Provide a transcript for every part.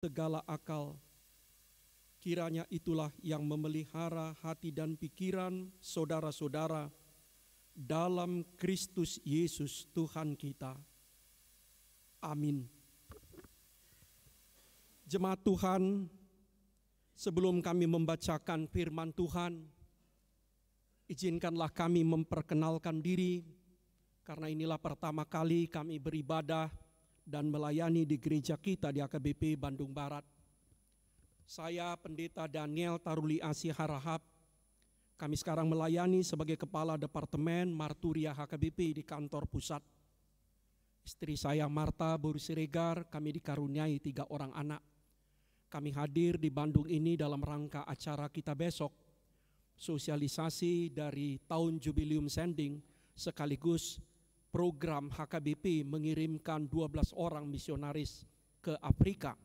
segala akal. Kiranya itulah yang memelihara hati dan pikiran saudara-saudara dalam Kristus Yesus Tuhan kita. Amin. Jemaat Tuhan, sebelum kami membacakan firman Tuhan, izinkanlah kami memperkenalkan diri, karena inilah pertama kali kami beribadah dan melayani di gereja kita di AKBP Bandung Barat. Saya Pendeta Daniel Taruli Asih Harahap. Kami sekarang melayani sebagai Kepala Departemen Marturia HKBP di kantor pusat. Istri saya Marta Buru Siregar, kami dikaruniai 3 orang anak. Kami hadir di Bandung ini dalam rangka acara kita besok, sosialisasi dari tahun Jubileum Sending sekaligus program HKBP mengirimkan 12 orang misionaris ke Afrika.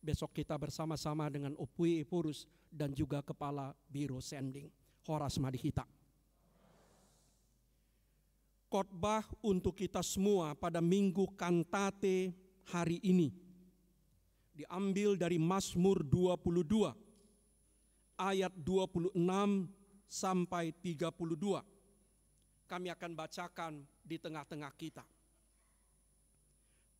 Besok kita bersama-sama dengan Opui Epurus dan juga Kepala Biro Sending, Horas Madihita. Khotbah untuk kita semua pada Minggu Kantate hari ini diambil dari Mazmur 22 ayat 26 sampai 32. Kami akan bacakan di tengah-tengah kita.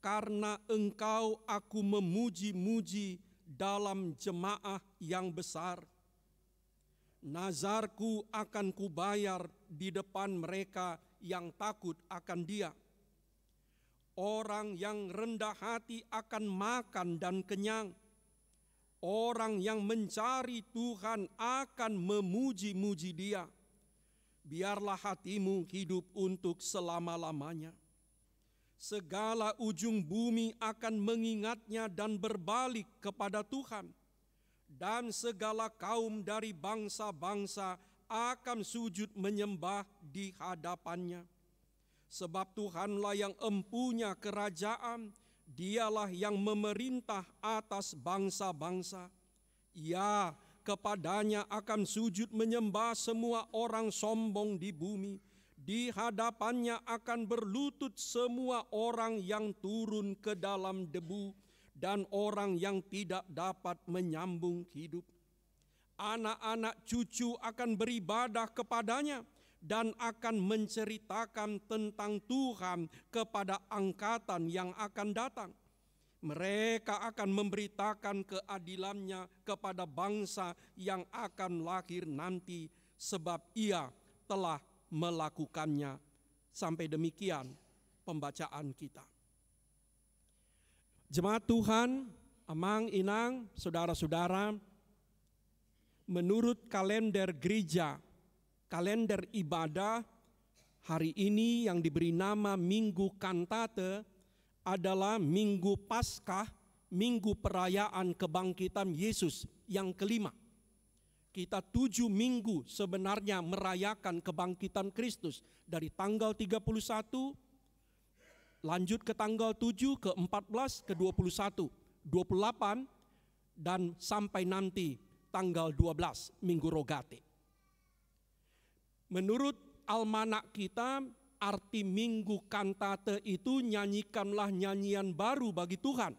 Karena Engkau aku memuji-muji dalam jemaah yang besar, nazarku akan kubayar di depan mereka yang takut akan Dia. Orang yang rendah hati akan makan dan kenyang. Orang yang mencari Tuhan akan memuji-muji Dia. Biarlah hatimu hidup untuk selama-lamanya. Segala ujung bumi akan mengingatnya dan berbalik kepada Tuhan. Dan segala kaum dari bangsa-bangsa akan sujud menyembah di hadapannya. Sebab Tuhanlah yang empunya kerajaan, Dialah yang memerintah atas bangsa-bangsa. Ya, kepadanya akan sujud menyembah semua orang sombong di bumi. Di hadapannya akan berlutut semua orang yang turun ke dalam debu dan orang yang tidak dapat menyambung hidup. Anak-anak cucu akan beribadah kepadanya dan akan menceritakan tentang Tuhan kepada angkatan yang akan datang. Mereka akan memberitakan keadilannya kepada bangsa yang akan lahir nanti, sebab Ia telah melakukannya. Sampai demikian pembacaan kita. Jemaat Tuhan, amang inang, saudara-saudara, menurut kalender gereja, kalender ibadah, hari ini yang diberi nama Minggu Kantate adalah Minggu Paskah, Minggu Perayaan Kebangkitan Yesus yang kelima. Kita 7 minggu sebenarnya merayakan kebangkitan Kristus dari tanggal 31, lanjut ke tanggal 7, ke 14, ke 21, 28, dan sampai nanti tanggal 12, Minggu Rogate. Menurut almanak kita, arti Minggu Kantate itu nyanyikanlah nyanyian baru bagi Tuhan.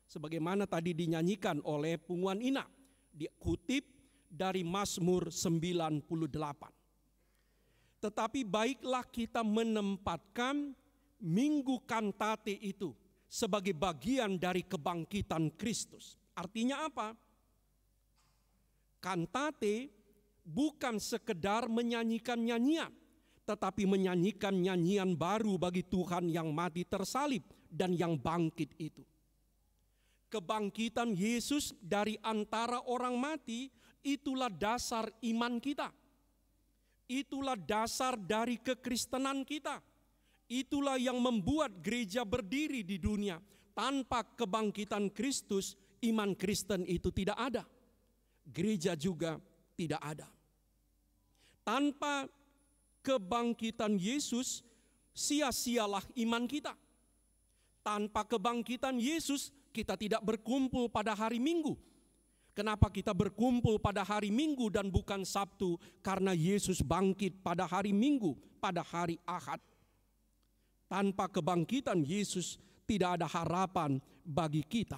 Sebagaimana tadi dinyanyikan oleh Punguan Ina. Dikutip dari Mazmur 98. Tetapi baiklah kita menempatkan Minggu Kantate itu sebagai bagian dari kebangkitan Kristus. Artinya apa? Kantate bukan sekedar menyanyikan nyanyian, tetapi menyanyikan nyanyian baru bagi Tuhan yang mati tersalib dan yang bangkit itu. Kebangkitan Yesus dari antara orang mati, itulah dasar iman kita. Itulah dasar dari kekristenan kita. Itulah yang membuat gereja berdiri di dunia. Tanpa kebangkitan Kristus, iman Kristen itu tidak ada. Gereja juga tidak ada. Tanpa kebangkitan Yesus, sia-sialah iman kita. Tanpa kebangkitan Yesus, kita tidak berkumpul pada hari Minggu. Kenapa kita berkumpul pada hari Minggu dan bukan Sabtu? Karena Yesus bangkit pada hari Minggu, pada hari Ahad. Tanpa kebangkitan Yesus, tidak ada harapan bagi kita.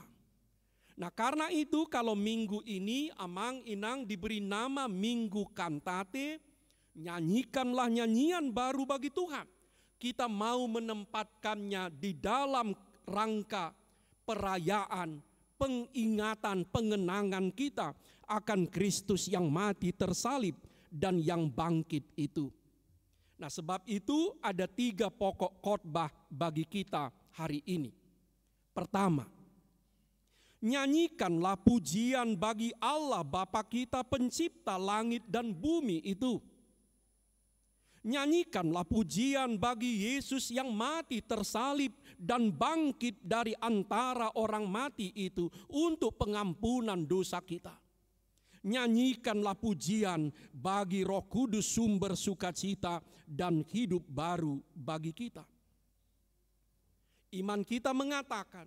Nah karena itu kalau minggu ini Amang Inang diberi nama Minggu Kantate, nyanyikanlah nyanyian baru bagi Tuhan. Kita mau menempatkannya di dalam rangka perayaan, pengingatan, pengenangan kita akan Kristus yang mati tersalib dan yang bangkit itu. Nah sebab itu ada 3 pokok khotbah bagi kita hari ini. Pertama, nyanyikanlah pujian bagi Allah Bapa kita pencipta langit dan bumi itu. Nyanyikanlah pujian bagi Yesus yang mati tersalib dan bangkit dari antara orang mati itu untuk pengampunan dosa kita. Nyanyikanlah pujian bagi Roh Kudus sumber sukacita dan hidup baru bagi kita. Iman kita mengatakan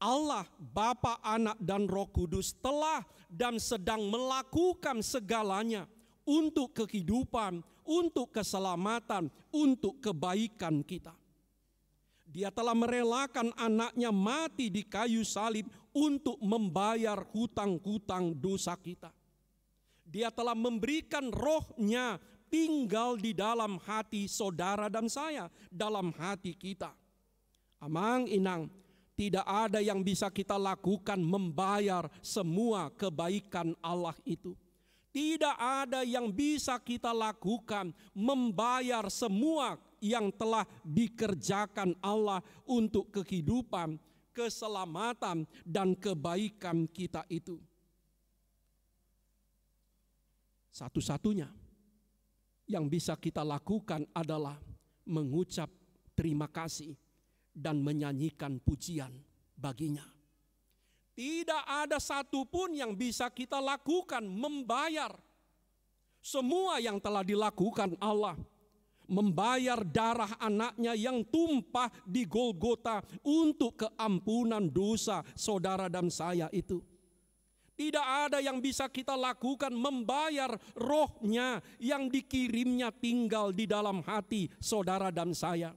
Allah, Bapa, Anak, dan Roh Kudus telah dan sedang melakukan segalanya untuk kehidupan, untuk keselamatan, untuk kebaikan kita. Dia telah merelakan anaknya mati di kayu salib untuk membayar hutang-hutang dosa kita. Dia telah memberikan rohnya tinggal di dalam hati saudara dan saya, dalam hati kita. Amang Inang, tidak ada yang bisa kita lakukan membayar semua kebaikan Allah itu. Tidak ada yang bisa kita lakukan membayar semua yang telah dikerjakan Allah untuk kehidupan, keselamatan, dan kebaikan kita itu. Satu-satunya yang bisa kita lakukan adalah mengucap terima kasih dan menyanyikan pujian baginya. Tidak ada satupun yang bisa kita lakukan membayar semua yang telah dilakukan Allah. Membayar darah anaknya yang tumpah di Golgota untuk keampunan dosa saudara dan saya itu. Tidak ada yang bisa kita lakukan membayar rohnya yang dikirimnya tinggal di dalam hati saudara dan saya.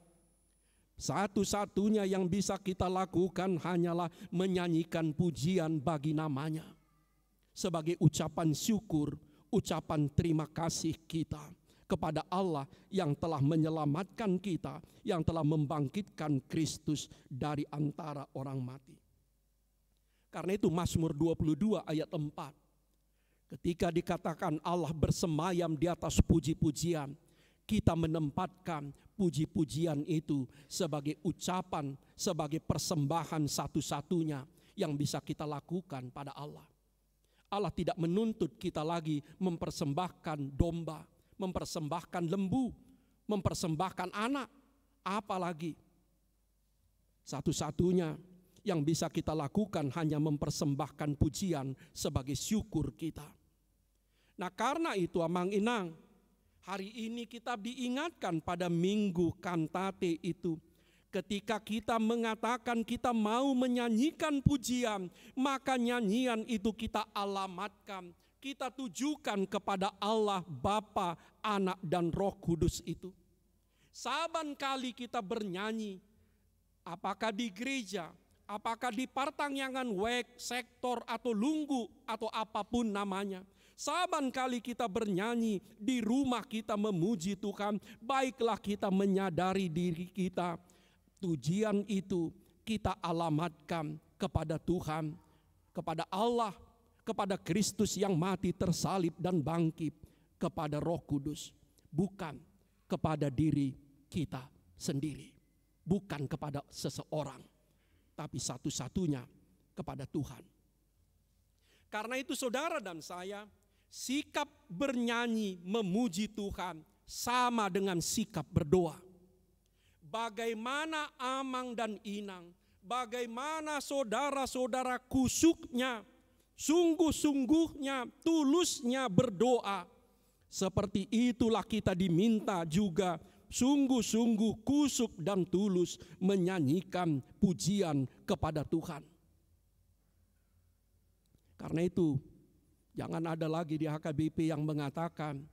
Satu-satunya yang bisa kita lakukan hanyalah menyanyikan pujian bagi namanya. Sebagai ucapan syukur, ucapan terima kasih kita kepada Allah yang telah menyelamatkan kita, yang telah membangkitkan Kristus dari antara orang mati. Karena itu Mazmur 22 ayat 4. Ketika dikatakan Allah bersemayam di atas puji-pujian, kita menempatkan puji-pujian itu sebagai ucapan, sebagai persembahan satu-satunya yang bisa kita lakukan pada Allah. Allah tidak menuntut kita lagi mempersembahkan domba, mempersembahkan lembu, mempersembahkan anak, apalagi. Satu-satunya yang bisa kita lakukan hanya mempersembahkan pujian sebagai syukur kita. Nah karena itu Amang Inang, hari ini kita diingatkan pada Minggu Kantate itu. Ketika kita mengatakan kita mau menyanyikan pujian, maka nyanyian itu kita alamatkan, kita tujukan kepada Allah Bapa, Anak, dan Roh Kudus itu. Saban kali kita bernyanyi, apakah di gereja, apakah di partangyangan wek, sektor, atau lunggu, atau apapun namanya. Saban kali kita bernyanyi, di rumah kita memuji Tuhan, baiklah kita menyadari diri kita. Pujian itu kita alamatkan kepada Tuhan, kepada Allah, kepada Kristus yang mati tersalib dan bangkit, kepada Roh Kudus. Bukan kepada diri kita sendiri. Bukan kepada seseorang. Tapi satu-satunya kepada Tuhan. Karena itu saudara dan saya, sikap bernyanyi memuji Tuhan sama dengan sikap berdoa. Bagaimana Amang dan Inang, bagaimana saudara-saudara kusuknya, sungguh-sungguhnya, tulusnya berdoa. Seperti itulah kita diminta juga sungguh-sungguh kusuk dan tulus menyanyikan pujian kepada Tuhan. Karena itu jangan ada lagi di HKBP yang mengatakan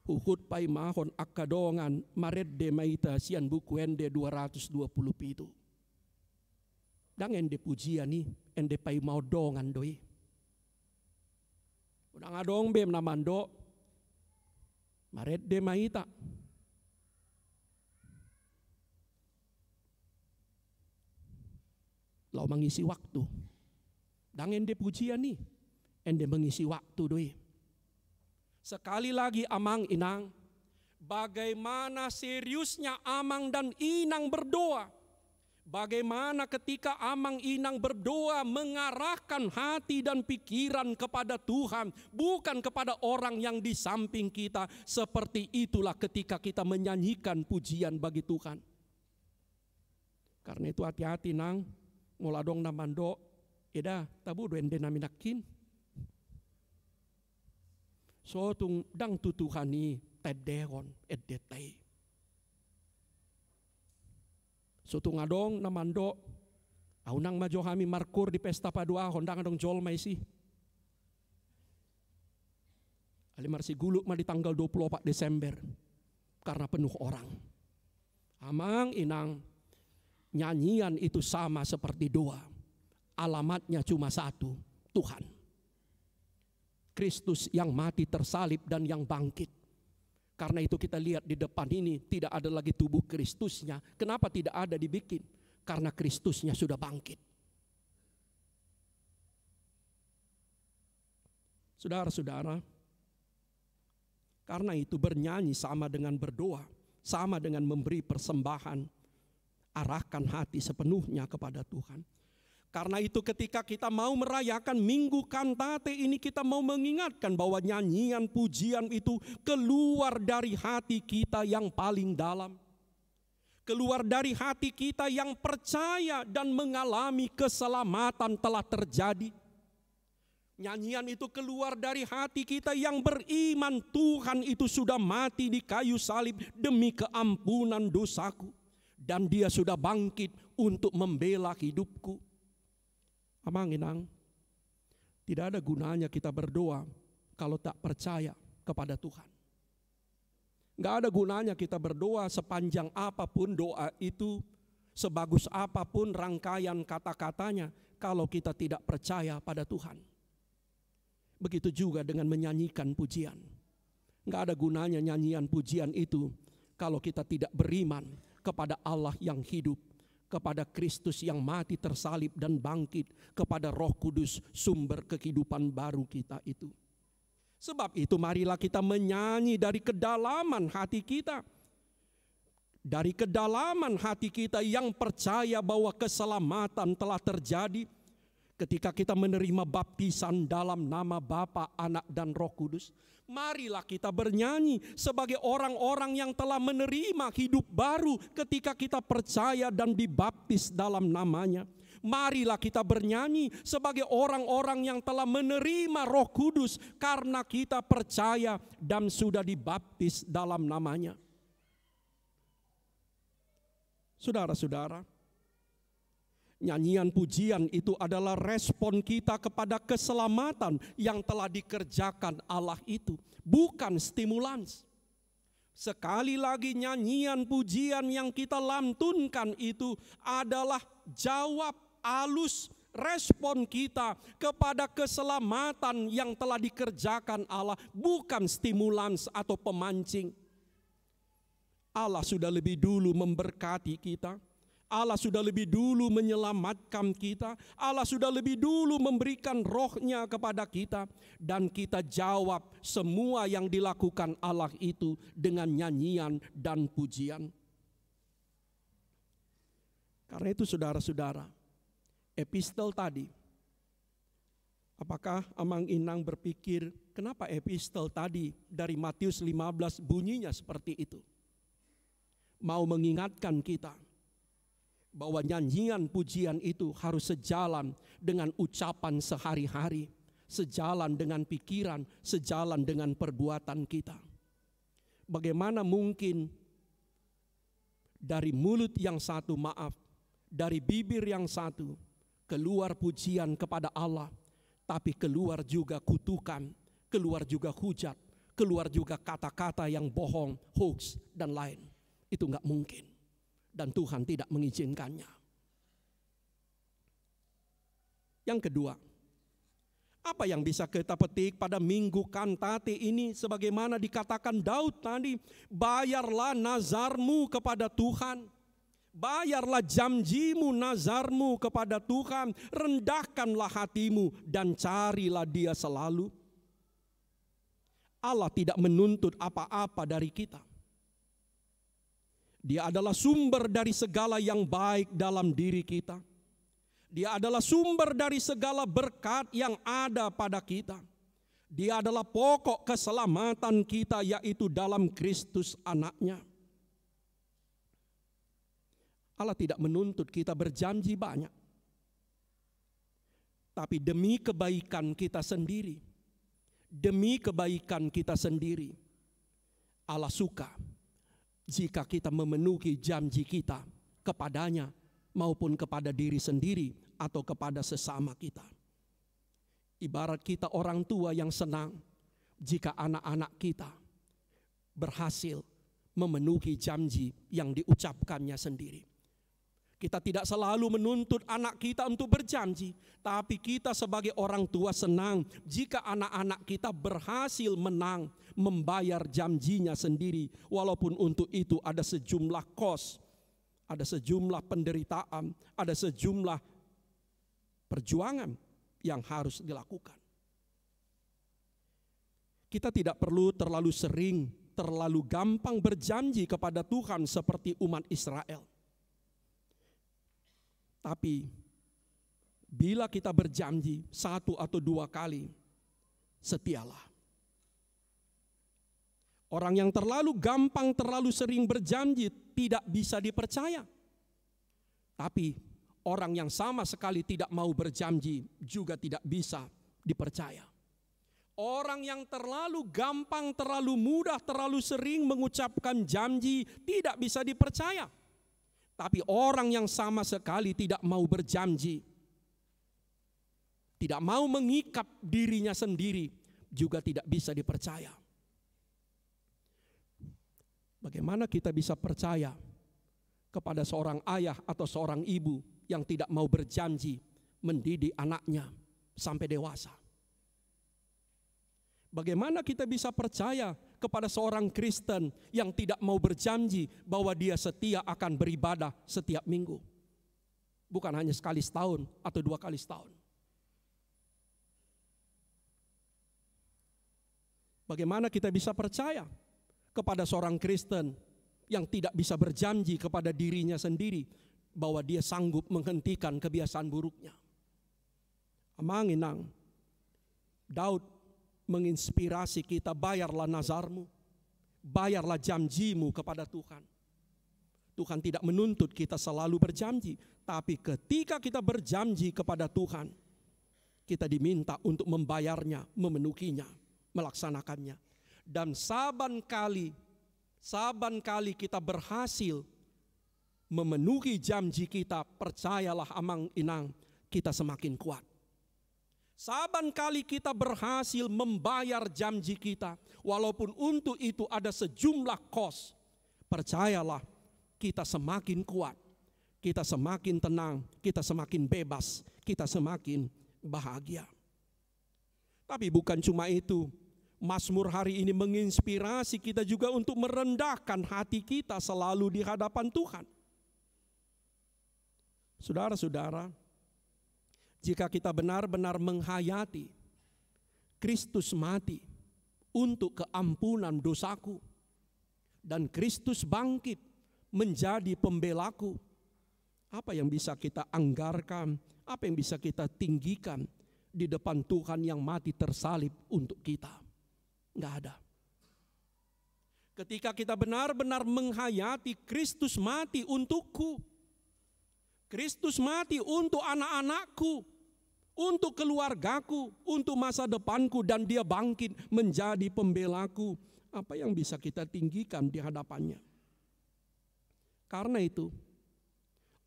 Uhud pai mahon akadongan maret de maita sian buku ende 220 pitu. Dangen de pujian ni ende pai mau dongan doi. Udah ngadong bem namando, maret de maita. Lau mengisi waktu. Dan ende pujian nih, ende mengisi waktu doi. Sekali lagi amang inang, bagaimana seriusnya amang dan inang berdoa. Bagaimana ketika amang inang berdoa mengarahkan hati dan pikiran kepada Tuhan, bukan kepada orang yang di samping kita. Seperti itulah ketika kita menyanyikan pujian bagi Tuhan. Karena itu hati-hati nang, muladong namando, eda tabu ende naminakin. So tung dang tutuhani tederon edetay. So tung adong namando, aunang majo kami markur di pesta padua hondang adong jol may si. Alimar si guluk ma di tanggal 24 Desember karena penuh orang. Amang inang, nyanyian itu sama seperti doa. Alamatnya cuma satu, Tuhan. Kristus yang mati tersalib dan yang bangkit. Karena itu kita lihat di depan ini tidak ada lagi tubuh Kristusnya. Kenapa tidak ada dibikin? Karena Kristusnya sudah bangkit. Saudara-saudara, karena itu bernyanyi sama dengan berdoa, sama dengan memberi persembahan, arahkan hati sepenuhnya kepada Tuhan. Karena itu ketika kita mau merayakan Minggu Kantate ini, kita mau mengingatkan bahwa nyanyian pujian itu keluar dari hati kita yang paling dalam. Keluar dari hati kita yang percaya dan mengalami keselamatan telah terjadi. Nyanyian itu keluar dari hati kita yang beriman Tuhan itu sudah mati di kayu salib demi keampunan dosaku. Dan dia sudah bangkit untuk membela hidupku. Amang inang, tidak ada gunanya kita berdoa kalau tak percaya kepada Tuhan. Gak ada gunanya kita berdoa sepanjang apapun doa itu, sebagus apapun rangkaian kata-katanya, kalau kita tidak percaya pada Tuhan. Begitu juga dengan menyanyikan pujian. Gak ada gunanya nyanyian pujian itu kalau kita tidak beriman kepada Allah yang hidup, kepada Kristus yang mati tersalib dan bangkit, kepada Roh Kudus sumber kehidupan baru kita itu. Sebab itu marilah kita menyanyi dari kedalaman hati kita. Dari kedalaman hati kita yang percaya bahwa keselamatan telah terjadi ketika kita menerima baptisan dalam nama Bapa, Anak dan Roh Kudus. Marilah kita bernyanyi sebagai orang-orang yang telah menerima hidup baru ketika kita percaya dan dibaptis dalam namanya. Marilah kita bernyanyi sebagai orang-orang yang telah menerima Roh Kudus karena kita percaya dan sudah dibaptis dalam namanya. Saudara-saudara, nyanyian pujian itu adalah respon kita kepada keselamatan yang telah dikerjakan Allah itu, bukan stimulans. Sekali lagi nyanyian pujian yang kita lantunkan itu adalah jawab alus respon kita kepada keselamatan yang telah dikerjakan Allah, bukan stimulans atau pemancing. Allah sudah lebih dulu memberkati kita. Allah sudah lebih dulu menyelamatkan kita. Allah sudah lebih dulu memberikan rohnya kepada kita. Dan kita jawab semua yang dilakukan Allah itu dengan nyanyian dan pujian. Karena itu saudara-saudara, epistel tadi, apakah Amang Inang berpikir kenapa epistel tadi dari Matius 15 bunyinya seperti itu? Mau mengingatkan kita bahwa nyanyian pujian itu harus sejalan dengan ucapan sehari-hari, sejalan dengan pikiran, sejalan dengan perbuatan kita. Bagaimana mungkin dari mulut yang satu, dari bibir yang satu, keluar pujian kepada Allah, tapi keluar juga kutukan, keluar juga hujat, keluar juga kata-kata yang bohong, hoax, dan lain. Itu nggak mungkin. Dan Tuhan tidak mengizinkannya. Yang kedua, apa yang bisa kita petik pada minggu kantate ini? Sebagaimana dikatakan Daud tadi, bayarlah nazarmu kepada Tuhan. Bayarlah janjimu, nazarmu kepada Tuhan. Rendahkanlah hatimu dan carilah Dia selalu. Allah tidak menuntut apa-apa dari kita. Dia adalah sumber dari segala yang baik dalam diri kita. Dia adalah sumber dari segala berkat yang ada pada kita. Dia adalah pokok keselamatan kita, yaitu dalam Kristus Anaknya. Allah tidak menuntut kita berjanji banyak. Tapi demi kebaikan kita sendiri, demi kebaikan kita sendiri, Allah suka jika kita memenuhi janji kita kepadanya maupun kepada diri sendiri atau kepada sesama kita. Ibarat kita orang tua yang senang jika anak-anak kita berhasil memenuhi janji yang diucapkannya sendiri. Kita tidak selalu menuntut anak kita untuk berjanji, tapi kita sebagai orang tua senang jika anak-anak kita berhasil membayar janjinya sendiri, walaupun untuk itu ada sejumlah kos, ada sejumlah penderitaan, ada sejumlah perjuangan yang harus dilakukan. Kita tidak perlu terlalu sering, terlalu gampang berjanji kepada Tuhan seperti umat Israel. Tapi bila kita berjanji 1 atau 2 kali, setialah. Orang yang terlalu gampang, terlalu sering berjanji tidak bisa dipercaya. Tapi orang yang sama sekali tidak mau berjanji juga tidak bisa dipercaya. Orang yang terlalu gampang, terlalu mudah, terlalu sering mengucapkan janji tidak bisa dipercaya. Tapi orang yang sama sekali tidak mau berjanji, tidak mau mengikat dirinya sendiri, juga tidak bisa dipercaya. Bagaimana kita bisa percaya kepada seorang ayah atau seorang ibu yang tidak mau berjanji mendidik anaknya sampai dewasa? Bagaimana kita bisa percaya kepada seorang Kristen yang tidak mau berjanji bahwa dia setia akan beribadah setiap minggu? Bukan hanya sekali setahun atau 2 kali setahun. Bagaimana kita bisa percaya kepada seorang Kristen yang tidak bisa berjanji kepada dirinya sendiri bahwa dia sanggup menghentikan kebiasaan buruknya? Amanginang, Daud menginspirasi kita, bayarlah nazarmu, bayarlah janjimu kepada Tuhan. Tuhan tidak menuntut kita selalu berjanji, tapi ketika kita berjanji kepada Tuhan, kita diminta untuk membayarnya, memenuhinya, melaksanakannya. Dan saban kali kita berhasil memenuhi janji kita, percayalah amang inang, kita semakin kuat. Saban kali kita berhasil membayar janji kita, walaupun untuk itu ada sejumlah kos, percayalah kita semakin kuat, kita semakin tenang, kita semakin bebas, kita semakin bahagia. Tapi bukan cuma itu, Mazmur hari ini menginspirasi kita juga untuk merendahkan hati kita selalu di hadapan Tuhan. Saudara-saudara, jika kita benar-benar menghayati Kristus mati untuk keampunan dosaku dan Kristus bangkit menjadi pembelaku, apa yang bisa kita anggarkan, apa yang bisa kita tinggikan di depan Tuhan yang mati tersalib untuk kita? Enggak ada. Ketika kita benar-benar menghayati Kristus mati untukku, Kristus mati untuk anak-anakku, untuk keluargaku, untuk masa depanku, dan dia bangkit menjadi pembelaku, apa yang bisa kita tinggikan di hadapannya? Karena itu,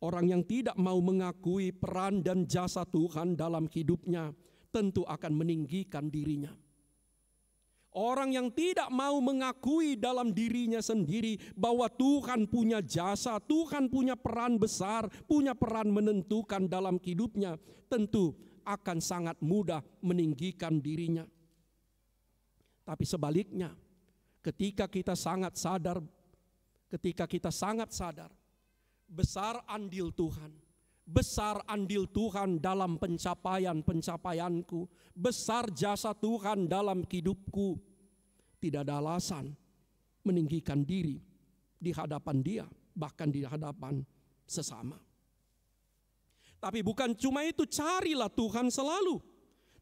orang yang tidak mau mengakui peran dan jasa Tuhan dalam hidupnya tentu akan meninggikan dirinya. Orang yang tidak mau mengakui dalam dirinya sendiri bahwa Tuhan punya jasa, Tuhan punya peran besar, punya peran menentukan dalam hidupnya, tentu akan sangat mudah meninggikan dirinya. Tapi sebaliknya, ketika kita sangat sadar besar andil Tuhan, besar andil Tuhan dalam pencapaianku, besar jasa Tuhan dalam hidupku, tidak ada alasan meninggikan diri di hadapan Dia, bahkan di hadapan sesama. Tapi bukan cuma itu, carilah Tuhan selalu.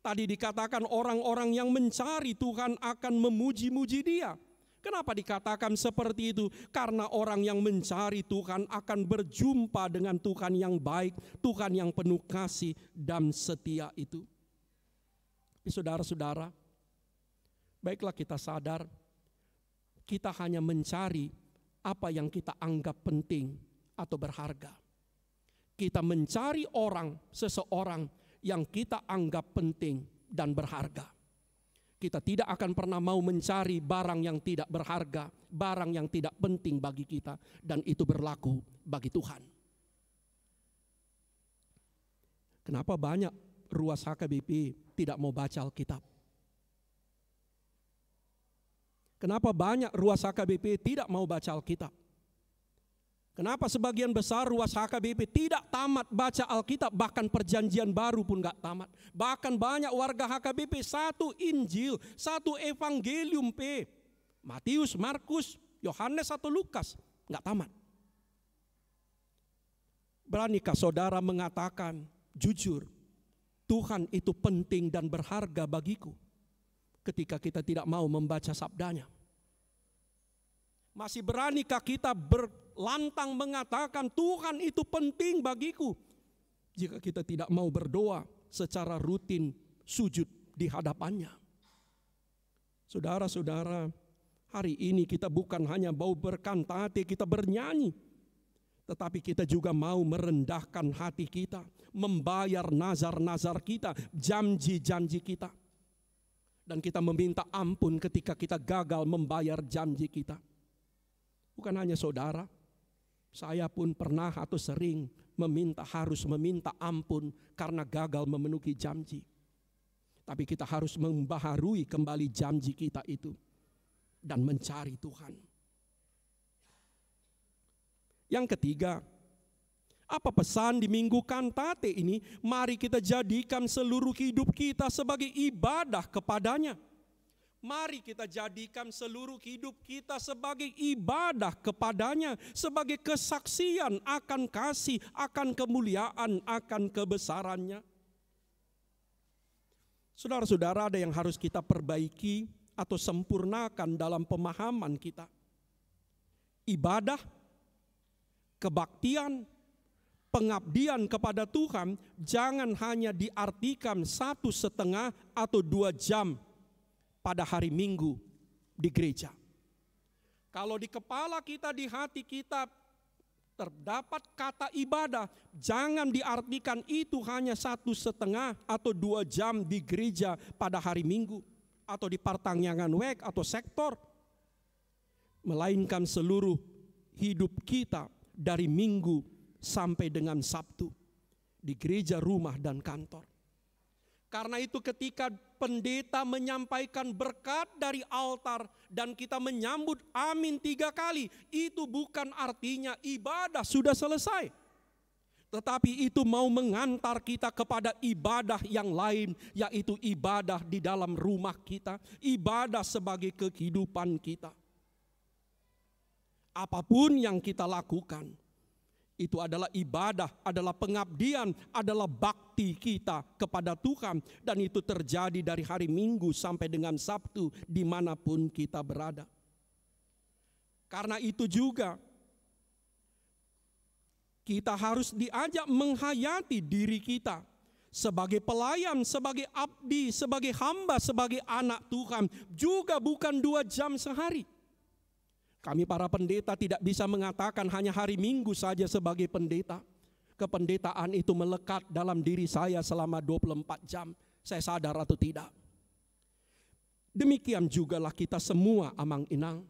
Tadi dikatakan orang-orang yang mencari Tuhan akan memuji-muji Dia. Kenapa dikatakan seperti itu? Karena orang yang mencari Tuhan akan berjumpa dengan Tuhan yang baik, Tuhan yang penuh kasih dan setia itu. Saudara-saudara, baiklah kita sadar, kita hanya mencari apa yang kita anggap penting atau berharga. Kita mencari seseorang yang kita anggap penting dan berharga. Kita tidak akan pernah mau mencari barang yang tidak berharga, barang yang tidak penting bagi kita, dan itu berlaku bagi Tuhan. Kenapa banyak ruas HKBP tidak mau baca Alkitab? Kenapa banyak ruas HKBP tidak mau baca Alkitab? Kenapa sebagian besar ruas HKBP tidak tamat baca Alkitab, bahkan perjanjian baru pun gak tamat. Bahkan banyak warga HKBP satu Injil, satu Evangelium Matius, Markus, Yohanes atau Lukas, gak tamat. Beranikah saudara mengatakan jujur, Tuhan itu penting dan berharga bagiku, ketika kita tidak mau membaca sabdanya? Masih beranikah kita berlantang mengatakan Tuhan itu penting bagiku, jika kita tidak mau berdoa secara rutin sujud di hadapannya? Saudara-saudara, hari ini kita bukan hanya mau berkantate, kita bernyanyi, tetapi kita juga mau merendahkan hati kita, membayar nazar-nazar kita, janji-janji kita. Dan kita meminta ampun ketika kita gagal membayar janji kita. Bukan hanya saudara, saya pun pernah atau sering harus meminta ampun karena gagal memenuhi janji. Tapi kita harus membaharui kembali janji kita itu dan mencari Tuhan. Yang ketiga, apa pesan di Minggu Kantate ini? Mari kita jadikan seluruh hidup kita sebagai ibadah kepadanya. Mari kita jadikan seluruh hidup kita sebagai ibadah kepadanya, sebagai kesaksian akan kasih, akan kemuliaan, akan kebesarannya. Saudara-saudara, ada yang harus kita perbaiki atau sempurnakan dalam pemahaman kita. Ibadah, kebaktian, pengabdian kepada Tuhan jangan hanya diartikan 1,5 atau 2 jam pada hari Minggu di gereja. Kalau di kepala kita, di hati kita terdapat kata ibadah, jangan diartikan itu hanya 1,5 atau 2 jam di gereja pada hari Minggu atau di pertanggungan WEK atau sektor, melainkan seluruh hidup kita dari Minggu sampai dengan Sabtu di gereja, rumah, dan kantor. Karena itu ketika pendeta menyampaikan berkat dari altar dan kita menyambut amin 3 kali, itu bukan artinya ibadah sudah selesai. Tetapi itu mau mengantar kita kepada ibadah yang lain, yaitu ibadah di dalam rumah kita, ibadah sebagai kehidupan kita. Apapun yang kita lakukan, itu adalah ibadah, adalah pengabdian, adalah bakti kita kepada Tuhan. Dan itu terjadi dari hari Minggu sampai dengan Sabtu dimanapun kita berada. Karena itu juga kita harus diajak menghayati diri kita sebagai pelayan, sebagai abdi, sebagai hamba, sebagai anak Tuhan. Juga bukan 2 jam sehari. Kami para pendeta tidak bisa mengatakan hanya hari Minggu saja sebagai pendeta. Kependetaan itu melekat dalam diri saya selama 24 jam. Saya sadar atau tidak. Demikian jugalah kita semua, amang inang.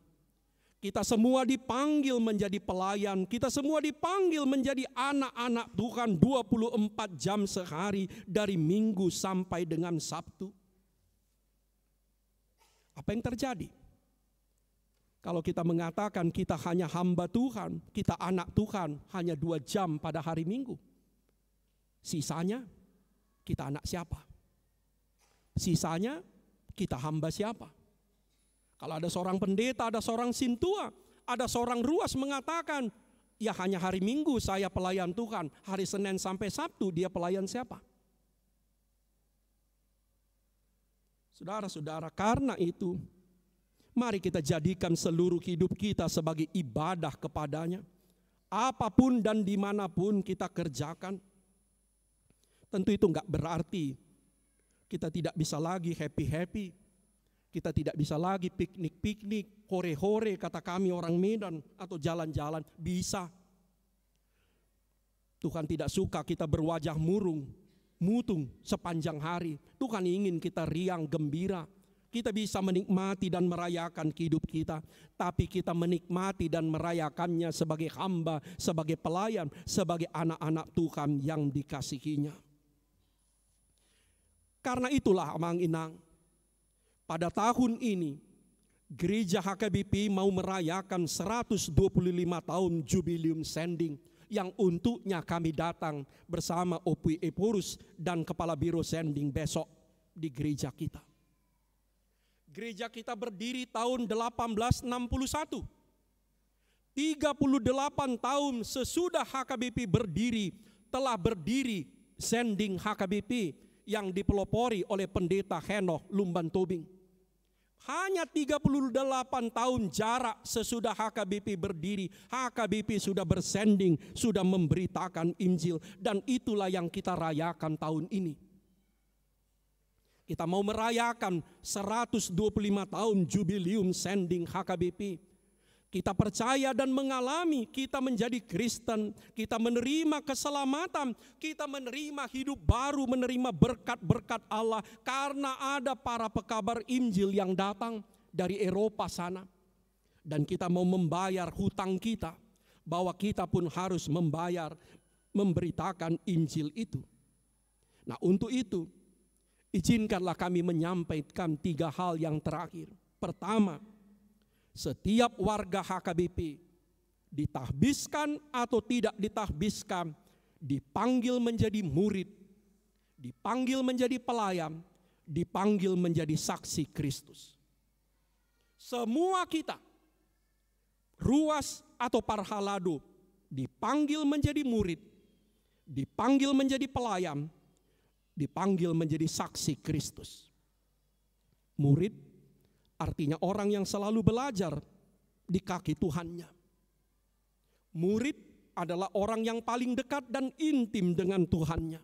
Kita semua dipanggil menjadi pelayan, kita semua dipanggil menjadi anak-anak Tuhan 24 jam sehari dari Minggu sampai dengan Sabtu. Apa yang terjadi? Kalau kita mengatakan kita hanya hamba Tuhan, kita anak Tuhan hanya 2 jam pada hari Minggu. Sisanya kita anak siapa? Sisanya kita hamba siapa? Kalau ada seorang pendeta, ada seorang sintua, ada seorang ruas mengatakan, ya hanya hari Minggu saya pelayan Tuhan, hari Senin sampai Sabtu dia pelayan siapa? Saudara-saudara, karena itu, mari kita jadikan seluruh hidup kita sebagai ibadah kepadanya. Apapun dan dimanapun kita kerjakan. Tentu itu enggak berarti kita tidak bisa lagi happy-happy. Kita tidak bisa lagi piknik-piknik, hore-hore kata kami orang Medan, atau jalan-jalan. Bisa. Tuhan tidak suka kita berwajah murung, mutung sepanjang hari. Tuhan ingin kita riang, gembira. Kita bisa menikmati dan merayakan hidup kita. Tapi kita menikmati dan merayakannya sebagai hamba, sebagai pelayan, sebagai anak-anak Tuhan yang dikasihinya. Karena itulah Amang Inang, pada tahun ini, Gereja HKBP mau merayakan 125 tahun Jubileum Sending yang untuknya kami datang bersama Opui Eporus dan Kepala Biro Sending besok di gereja kita. Gereja kita berdiri tahun 1861. 38 tahun sesudah HKBP berdiri, telah berdiri Sending HKBP yang dipelopori oleh Pendeta Henoch Lumban Tobing. Hanya 38 tahun jarak sesudah HKBP berdiri, HKBP sudah bersending, sudah memberitakan Injil, dan itulah yang kita rayakan tahun ini. Kita mau merayakan 125 tahun Jubileum Sending HKBP. Kita percaya dan mengalami, kita menjadi Kristen, kita menerima keselamatan, kita menerima hidup baru, menerima berkat-berkat Allah karena ada para pekabar Injil yang datang dari Eropa sana. Dan kita mau membayar hutang kita, bahwa kita pun harus membayar, memberitakan Injil itu. Nah, untuk itu, izinkanlah kami menyampaikan 3 hal yang terakhir. Pertama, setiap warga HKBP ditahbiskan atau tidak ditahbiskan, dipanggil menjadi murid, dipanggil menjadi pelayan, dipanggil menjadi saksi Kristus. Semua kita, ruas atau parhalado, dipanggil menjadi murid, dipanggil menjadi pelayan, dipanggil menjadi saksi Kristus. Murid artinya orang yang selalu belajar di kaki Tuhannya. Murid adalah orang yang paling dekat dan intim dengan Tuhannya.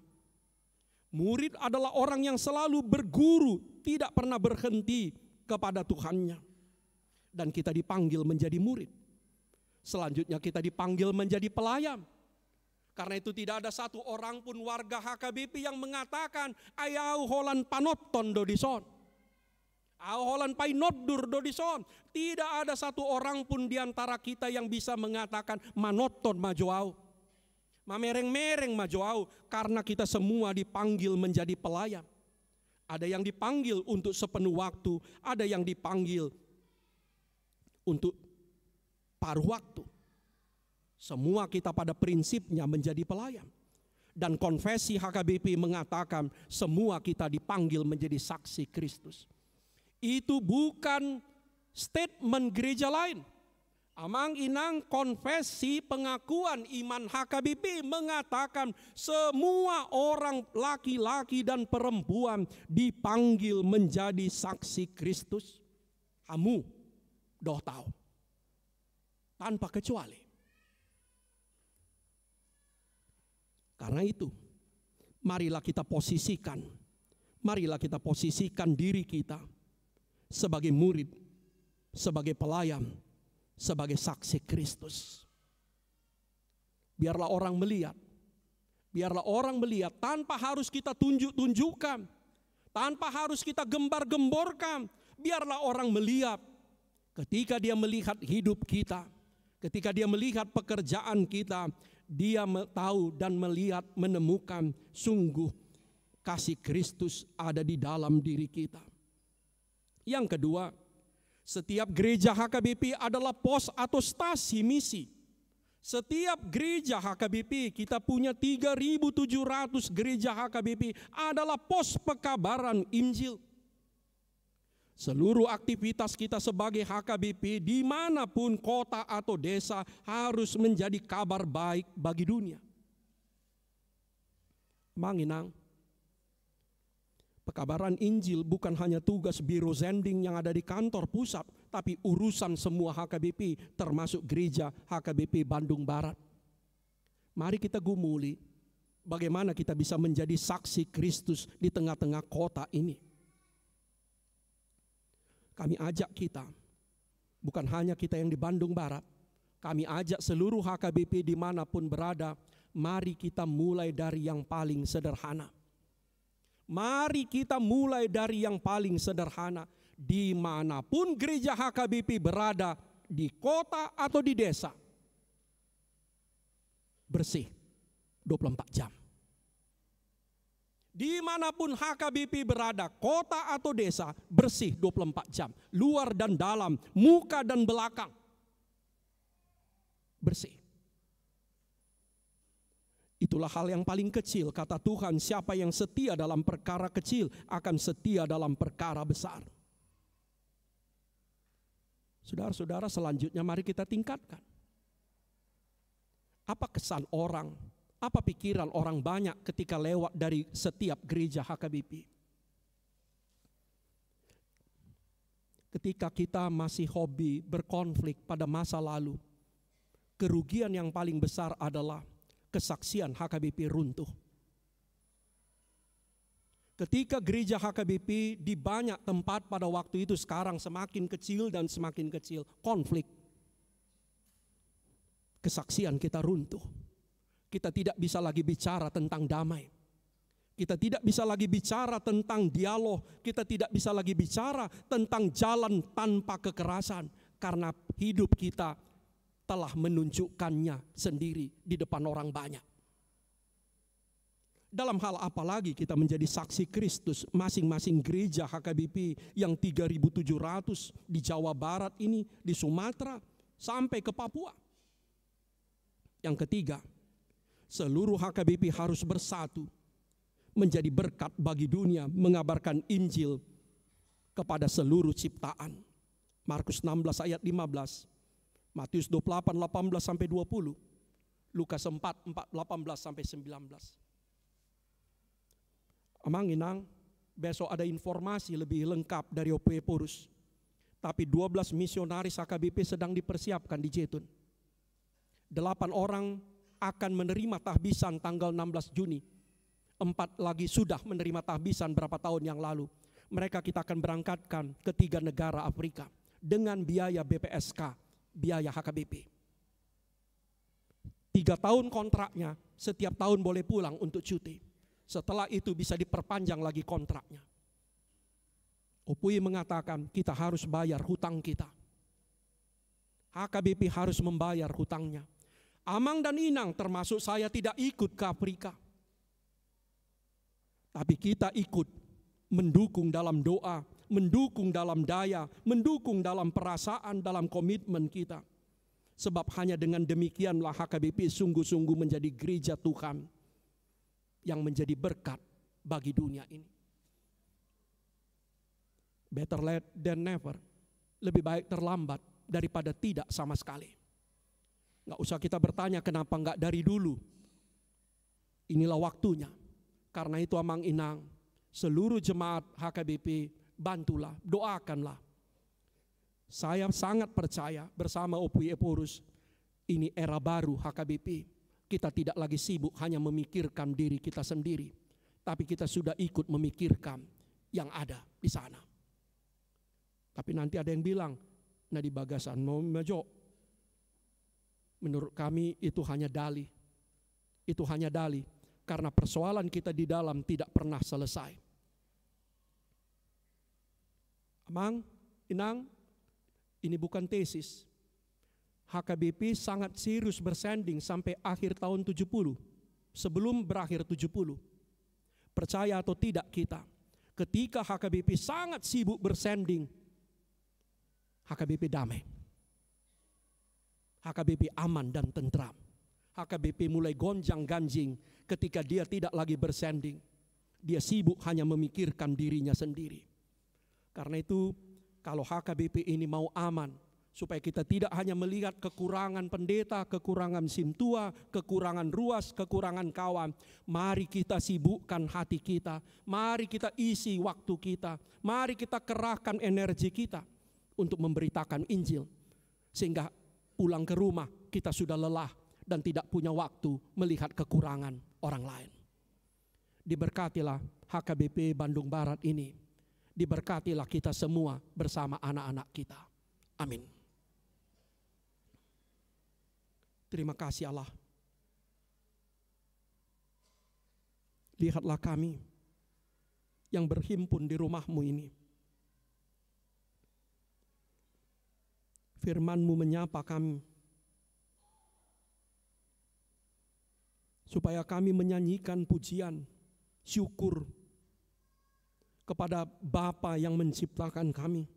Murid adalah orang yang selalu berguru, tidak pernah berhenti kepada Tuhannya. Dan kita dipanggil menjadi murid. Selanjutnya kita dipanggil menjadi pelayan. Karena itu tidak ada satu orang pun warga HKBP yang mengatakan, "Ayau holan panopton dodison. Aholan painoddur dodison." Tidak ada satu orang pun di antara kita yang bisa mengatakan manoton majoau, mamereng-mereng majoau, karena kita semua dipanggil menjadi pelayan. Ada yang dipanggil untuk sepenuh waktu, ada yang dipanggil untuk paruh waktu. Semua kita pada prinsipnya menjadi pelayan. Dan konfesi HKBP mengatakan semua kita dipanggil menjadi saksi Kristus. Itu bukan statement gereja lain. Amang Inang konfesi pengakuan iman HKBP mengatakan semua orang laki-laki dan perempuan dipanggil menjadi saksi Kristus. Kamu doh tahu. Tanpa kecuali. Karena itu, marilah kita posisikan diri kita sebagai murid, sebagai pelayan, sebagai saksi Kristus. Biarlah orang melihat tanpa harus kita tunjuk-tunjukkan, tanpa harus kita gembar-gemborkan. Biarlah orang melihat Ketika dia melihat hidup kita, ketika dia melihat pekerjaan kita, dia tahu dan melihat, menemukan sungguh kasih Kristus ada di dalam diri kita. Yang kedua, setiap gereja HKBP adalah pos atau stasi misi. Setiap gereja HKBP, kita punya 3.700 gereja HKBP adalah pos pekabaran Injil. Seluruh aktivitas kita sebagai HKBP dimanapun kota atau desa harus menjadi kabar baik bagi dunia. Manginang, pekabaran Injil bukan hanya tugas biro sending yang ada di kantor pusat, tapi urusan semua HKBP termasuk gereja HKBP Bandung Barat. Mari kita gumuli bagaimana kita bisa menjadi saksi Kristus di tengah-tengah kota ini. Kami ajak kita, bukan hanya kita yang di Bandung Barat, kami ajak seluruh HKBP dimanapun berada, mari kita mulai dari yang paling sederhana. Mari kita mulai dari yang paling sederhana. Dimanapun gereja HKBP berada, di kota atau di desa, bersih 24 jam. Dimanapun HKBP berada, kota atau desa, bersih 24 jam. Luar dan dalam, muka dan belakang, bersih. Itulah hal yang paling kecil, kata Tuhan, siapa yang setia dalam perkara kecil akan setia dalam perkara besar. Saudara-saudara, selanjutnya mari kita tingkatkan. Apa kesan orang, apa pikiran orang banyak ketika lewat dari setiap gereja HKBP? Ketika kita masih hobi berkonflik pada masa lalu, kerugian yang paling besar adalah kesaksian HKBP runtuh. Ketika gereja HKBP di banyak tempat pada waktu itu sekarang semakin kecil dan semakin kecil, konflik. Kesaksian kita runtuh. Kita tidak bisa lagi bicara tentang damai. Kita tidak bisa lagi bicara tentang dialog. Kita tidak bisa lagi bicara tentang jalan tanpa kekerasan. Karena hidup kita telah menunjukkannya sendiri di depan orang banyak. Dalam hal apa lagi kita menjadi saksi Kristus masing-masing gereja HKBP yang 3.700 di Jawa Barat ini, di Sumatera sampai ke Papua. Yang ketiga, seluruh HKBP harus bersatu menjadi berkat bagi dunia, mengabarkan Injil kepada seluruh ciptaan. Markus 16 ayat 15, Matius 28 18 sampai 20, Lukas 4 18 sampai 19. Amang inang, besok ada informasi lebih lengkap dari OPW Porus. Tapi 12 misionaris HKBP sedang dipersiapkan di Jetun. 8 orang akan menerima tahbisan tanggal 16 Juni. 4 lagi sudah menerima tahbisan berapa tahun yang lalu. Mereka kita akan berangkatkan ke 3 negara Afrika dengan biaya BPSK, biaya HKBP. 3 tahun kontraknya, setiap tahun boleh pulang untuk cuti. Setelah itu bisa diperpanjang lagi kontraknya. OPW mengatakan kita harus bayar hutang kita. HKBP harus membayar hutangnya. Amang dan Inang termasuk saya tidak ikut ke Afrika. Tapi kita ikut mendukung dalam doa, mendukung dalam daya, mendukung dalam perasaan, dalam komitmen kita. Sebab hanya dengan demikianlah HKBP sungguh-sungguh menjadi gereja Tuhan yang menjadi berkat bagi dunia ini. Better late than never. Lebih baik terlambat daripada tidak sama sekali. Nggak usah kita bertanya kenapa nggak dari dulu. Inilah waktunya. Karena itu Amang Inang, seluruh jemaat HKBP, bantulah, doakanlah. Saya sangat percaya bersama OPW Porus, ini era baru HKBP. Kita tidak lagi sibuk hanya memikirkan diri kita sendiri, tapi kita sudah ikut memikirkan yang ada di sana. Tapi nanti ada yang bilang, nah di bagasan mau majo. Menurut kami itu hanya dalih. Itu hanya dalih, karena persoalan kita di dalam tidak pernah selesai. Amang, Inang, Ini bukan tesis. HKBP sangat serius bersanding sampai akhir tahun 70, sebelum berakhir 70. Percaya atau tidak kita, ketika HKBP sangat sibuk bersanding, HKBP damai. HKBP aman dan tentram. HKBP mulai gonjang-ganjing ketika dia tidak lagi bersanding. Dia sibuk hanya memikirkan dirinya sendiri. Karena itu, kalau HKBP ini mau aman, supaya kita tidak hanya melihat kekurangan pendeta, kekurangan simtua, kekurangan ruas, kekurangan kawan. Mari kita sibukkan hati kita. Mari kita isi waktu kita. Mari kita kerahkan energi kita untuk memberitakan Injil. Sehingga pulang ke rumah kita sudah lelah dan tidak punya waktu melihat kekurangan orang lain. Diberkatilah HKBP Bandung Barat ini. Diberkatilah kita semua bersama anak-anak kita. Amin. Terima kasih Allah. Lihatlah kami yang berhimpun di rumah-Mu ini. Firman-Mu menyapa kami, supaya kami menyanyikan pujian, syukur kepada Bapa yang menciptakan kami,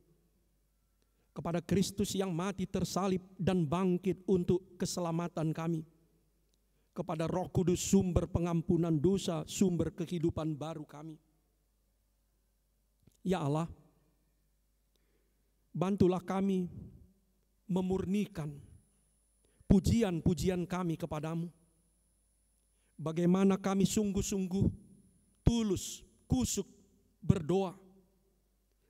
kepada Kristus yang mati tersalib dan bangkit untuk keselamatan kami, kepada Roh Kudus sumber pengampunan dosa, sumber kehidupan baru kami. Ya Allah, bantulah kami memurnikan pujian-pujian kami kepadamu. Bagaimana kami sungguh-sungguh, tulus, kusuk berdoa.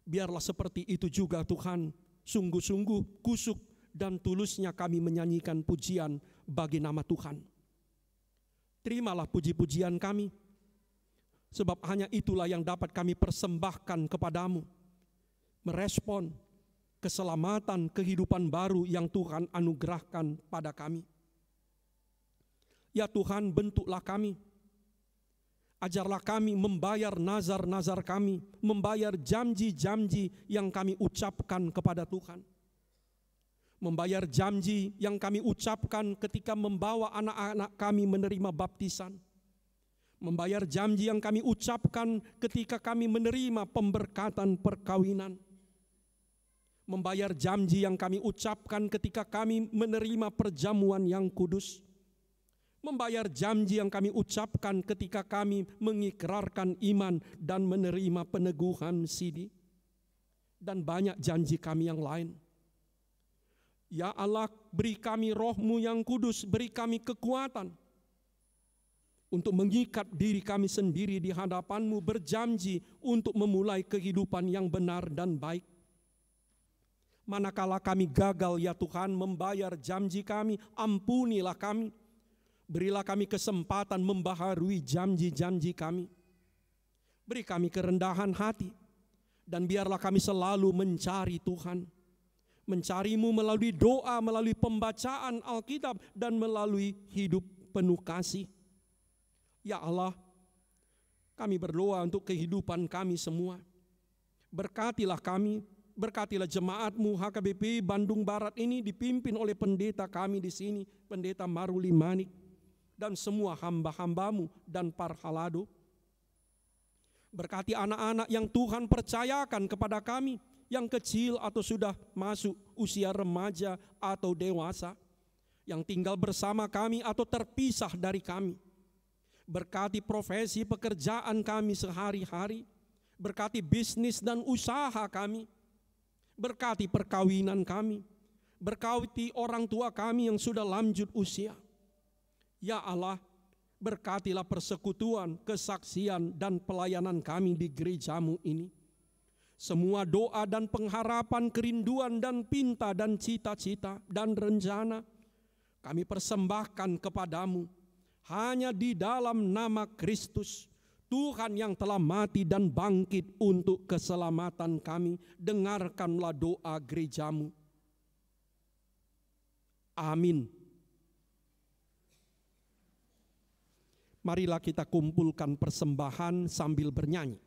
Biarlah seperti itu juga Tuhan, sungguh-sungguh, kusuk dan tulusnya kami menyanyikan pujian bagi nama Tuhan. Terimalah puji-pujian kami, sebab hanya itulah yang dapat kami persembahkan kepadamu. Merespon keselamatan, kehidupan baru yang Tuhan anugerahkan pada kami. Ya Tuhan, bentuklah kami. Ajarlah kami membayar nazar-nazar kami, membayar janji-janji yang kami ucapkan kepada Tuhan. Membayar janji yang kami ucapkan ketika membawa anak-anak kami menerima baptisan. Membayar janji yang kami ucapkan ketika kami menerima pemberkatan perkawinan. Membayar janji yang kami ucapkan ketika kami menerima perjamuan yang kudus. Membayar janji yang kami ucapkan ketika kami mengikrarkan iman dan menerima peneguhan sidi. Dan banyak janji kami yang lain. Ya Allah, beri kami Roh-Mu yang kudus, beri kami kekuatan untuk mengikat diri kami sendiri di hadapan-Mu, berjanji untuk memulai kehidupan yang benar dan baik. Manakala kami gagal ya Tuhan membayar janji kami, ampunilah kami. Berilah kami kesempatan membaharui janji-janji kami. Beri kami kerendahan hati. Dan biarlah kami selalu mencari Tuhan. Mencari-Mu melalui doa, melalui pembacaan Alkitab, dan melalui hidup penuh kasih. Ya Allah, kami berdoa untuk kehidupan kami semua. Berkatilah kami. Berkatilah jemaat-Mu HKBP Bandung Barat ini dipimpin oleh pendeta kami di sini, Pendeta Maruli Manik, dan semua hamba-hamba-Mu dan parhalado. Berkati anak-anak yang Tuhan percayakan kepada kami, yang kecil atau sudah masuk usia remaja atau dewasa, yang tinggal bersama kami atau terpisah dari kami. Berkati profesi pekerjaan kami sehari-hari, berkati bisnis dan usaha kami. Berkati perkawinan kami, berkati orang tua kami yang sudah lanjut usia. Ya Allah, berkatilah persekutuan, kesaksian, dan pelayanan kami di gereja-Mu ini. Semua doa dan pengharapan, kerinduan dan pinta dan cita-cita dan rencana kami persembahkan kepadamu hanya di dalam nama Kristus, Tuhan yang telah mati dan bangkit untuk keselamatan kami. Dengarkanlah doa gereja-Mu. Amin. Marilah kita kumpulkan persembahan sambil bernyanyi.